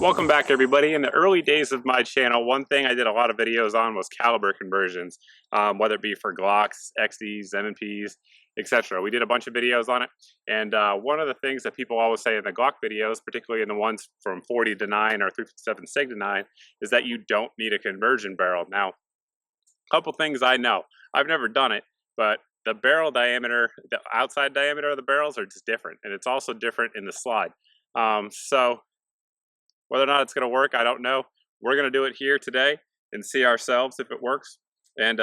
Welcome back, everybody. In the early days of my channel, one thing I did a lot of videos on was caliber conversions, whether it be for Glocks, XDs, M&Ps, etc. We did a bunch of videos on it, and one of the things that people always say in the Glock videos, particularly in the ones from 40 to 9 or 357 SIG to 9, is that you don't need a conversion barrel. Now, a couple things I know. I've never done it, but the barrel diameter, the outside diameter of the barrels are just different, and it's also different in the slide. So whether or not it's going to work, I don't know. We're going to do it here today and see ourselves if it works. And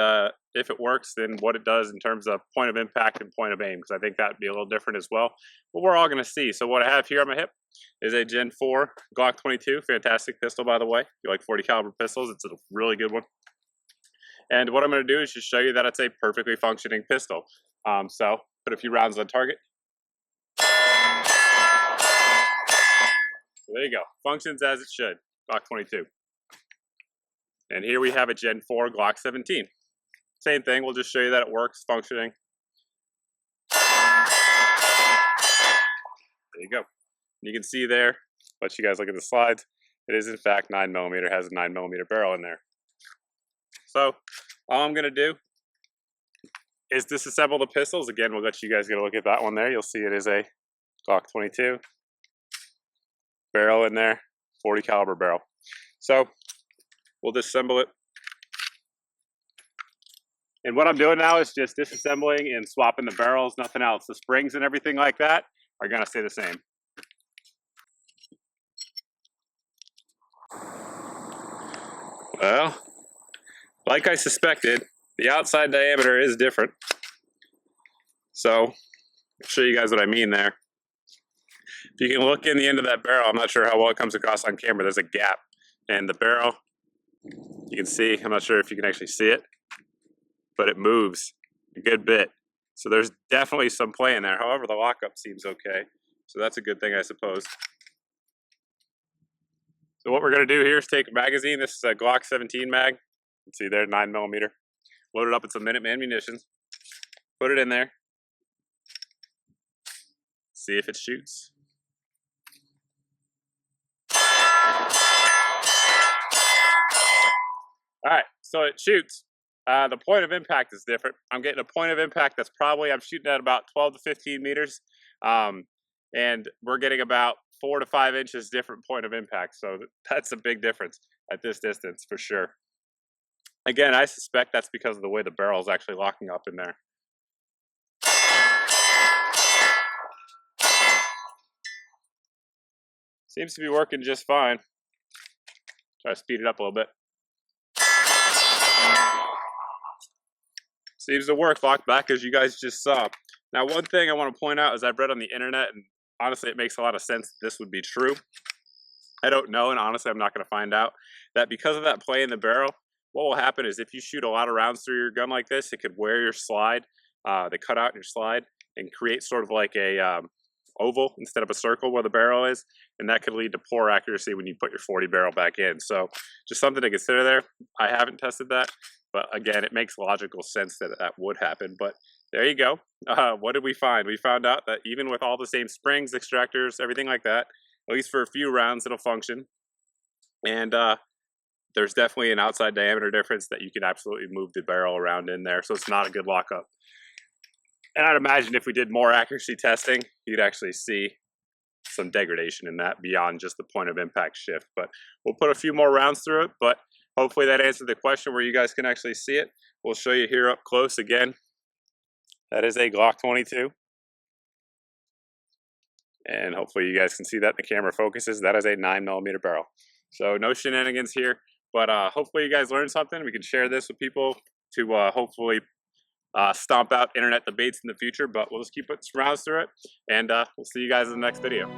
if it works, then what it does in terms of point of impact and point of aim, because I think that'd be a little different as well. But we're all going to see. So what I have here on my hip is a Gen 4 Glock 22. Fantastic pistol, by the way. If you like 40 caliber pistols, it's a really good one. And what I'm going to do is just show you that it's a perfectly functioning pistol. So put a few rounds on target. So there you go. Functions as it should. Glock 22. And here we have a Gen 4 Glock 17. Same thing. We'll just show you that it works, functioning. There you go. You can see there, let you guys look at the slides. It is in fact 9mm, has a 9mm barrel in there. So all I'm going to do is disassemble the pistols. Again, we'll let you guys get a look at that one there. You'll see it is a Glock 22. Barrel in there, 40 caliber barrel. So we'll disassemble it. And what I'm doing now is just disassembling and swapping the barrels, nothing else. The springs and everything like that are gonna stay the same. Well, like I suspected, the outside diameter is different. So I'll show you guys what I mean there. If you can look in the end of that barrel, I'm not sure how well it comes across on camera, there's a gap. And the barrel, you can see, I'm not sure if you can actually see it, but it moves a good bit. So there's definitely some play in there. However, the lockup seems okay. So that's a good thing, I suppose. So what we're gonna do here is take a magazine. This is a Glock 17 mag. You can see there, 9mm. Load it up with some Minuteman munitions. Put it in there. See if it shoots. All right, so it shoots. The point of impact is different. I'm getting a point of impact that's probably, I'm shooting at about 12 to 15 meters. And we're getting about 4 to 5 inches different point of impact. So that's a big difference at this distance for sure. Again, I suspect that's because of the way the barrel is actually locking up in there. Seems to be working just fine. Try to speed it up a little bit. Seems to work, locked back, as you guys just saw. Now, one thing I want to point out is I've read on the internet, and honestly, it makes a lot of sense that this would be true. I don't know, and honestly, I'm not going to find out, that because of that play in the barrel, what will happen is if you shoot a lot of rounds through your gun like this, it could wear your slide, the cutout in your slide, and create sort of like a oval instead of a circle where the barrel is, and that could lead to poor accuracy when you put your 40 barrel back in. So just something to consider there. I haven't tested that, but again, it makes logical sense that that would happen. But there you go. What did we find? We found out that even with all the same springs, extractors, everything like that, at least for a few rounds, it'll function. And there's definitely an outside diameter difference that you can absolutely move the barrel around in there. So it's not a good lockup. And I'd imagine if we did more accuracy testing, you'd actually see some degradation in that beyond just the point of impact shift. But we'll put a few more rounds through it, but hopefully that answered the question where you guys can actually see it. We'll show you here up close again. That is a Glock 22. And hopefully you guys can see that the camera focuses. That is a 9mm barrel. So no shenanigans here, but hopefully you guys learned something. We can share this with people to hopefully stomp out internet debates in the future, but we'll just keep putting rounds through it, and we'll see you guys in the next video.